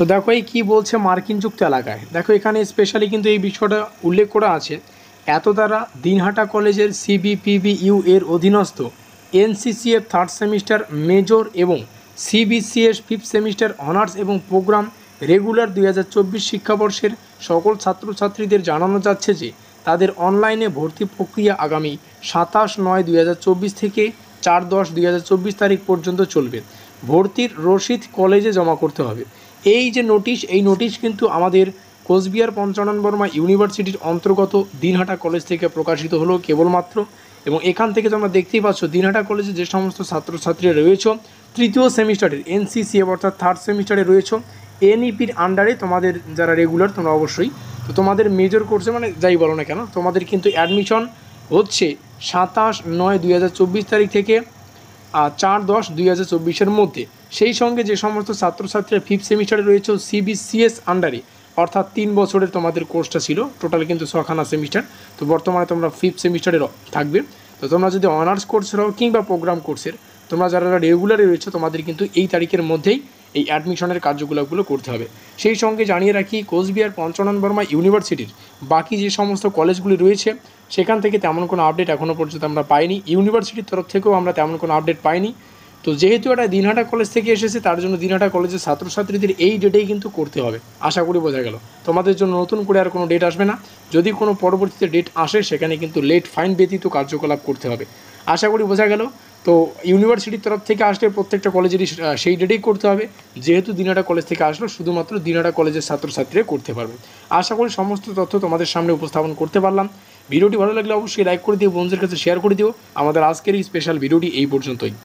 তো দেখো এই কী বলছে মার্কিন যুক্ত এলাকায়, দেখো এখানে স্পেশালি কিন্তু এই বিষয়টা উল্লেখ করা আছে। এত দ্বারা দিনহাটা কলেজের সিবিপিবিইউ এর অধীনস্থ এনসিসিএফ থার্ড সেমিস্টার মেজর এবং সিবিসিএস ফিফথ সেমিস্টার অনার্স এবং প্রোগ্রাম রেগুলার 2024 শিক্ষাবর্ষের সকল ছাত্রছাত্রীদের জানানো যাচ্ছে যে তাদের অনলাইনে ভর্তি প্রক্রিয়া আগামী 27/9/2024 থেকে 4/10/2024 তারিখ পর্যন্ত চলবে। ভর্তির রসিদ কলেজে জমা করতে হবে। এই যে নোটিশ, এই নোটিশ কিন্তু আমাদের কোচবিহার পঞ্চানন বর্মা ইউনিভার্সিটির অন্তর্গত দিনহাটা কলেজ থেকে প্রকাশিত হলো কেবলমাত্র। এবং এখান থেকে তোমরা দেখতেই পাচ্ছ দিনহাটা কলেজে যে সমস্ত ছাত্রছাত্রীরা রয়েছে তৃতীয় সেমিস্টারের এনসিসিএফ অর্থাৎ থার্ড সেমিস্টারে রয়েছে, এনইপির আন্ডারে তোমাদের যারা রেগুলার তোমরা অবশ্যই, তো তোমাদের মেজর কোর্সে মানে যাই বলো না কেন তোমাদের কিন্তু অ্যাডমিশন হচ্ছে 27/9/2024 তারিখ থেকে 4/10/2024 মধ্যে। সেই সঙ্গে যে সমস্ত ছাত্রছাত্রীরা ফিফথ সেমিস্টারে রয়েছে সিবিসিএস আন্ডারে, অর্থাৎ 3 বছরের তোমাদের কোর্সটা ছিল, টোটাল কিন্তু 6খানা সেমিস্টার। তো বর্তমানে তোমরা ফিফথ সেমিস্টারে থাকবে। তো তোমরা যদি অনার্স কোর্সের হও কিংবা প্রোগ্রাম কোর্সের, তোমরা যারা রেগুলারে রয়েছে তোমাদের কিন্তু এই তারিখের মধ্যেই এই অ্যাডমিশনের কার্যকলাপগুলো করতে হবে। সেই সঙ্গে জানিয়ে রাখি কোচবিহার পঞ্চানন বর্মা ইউনিভার্সিটির বাকি যে সমস্ত কলেজগুলি রয়েছে সেখান থেকে তেমন কোনো আপডেট এখনও পর্যন্ত আমরা পাইনি। ইউনিভার্সিটির তরফ থেকেও আমরা তেমন কোনো আপডেট পাইনি। তো যেহেতু এটা দিনহাটা কলেজ থেকে এসেছে তার জন্য দিনহাটা কলেজের ছাত্রছাত্রীদের এই ডেটেই কিন্তু করতে হবে। আশা করি বোঝা গেল। তোমাদের জন্য নতুন করে আর কোনো ডেট আসবে না। যদি কোনো পরবর্তীতে ডেট আসে সেখানে কিন্তু লেট ফাইন ব্যতীত কার্যকলাপ করতে হবে। আশা করি বোঝা গেল। তো ইউনিভার্সিটির তরফ থেকে আসলে প্রত্যেকটা কলেজেরই সেই ডেটেই করতে হবে। যেহেতু দিনহাটা কলেজ থেকে আসলো শুধুমাত্র দিনহাটা কলেজের ছাত্রছাত্রীরা করতে পারবে। আশা করি সমস্ত তথ্য তোমাদের সামনে উপস্থাপন করতে পারলাম। ভিডিওটি ভালো লাগলে অবশ্যই লাইক করে দিও, বন্ধুদের কাছে শেয়ার করে দিও। আমাদের আজকের এই স্পেশাল ভিডিওটি এই পর্যন্তই।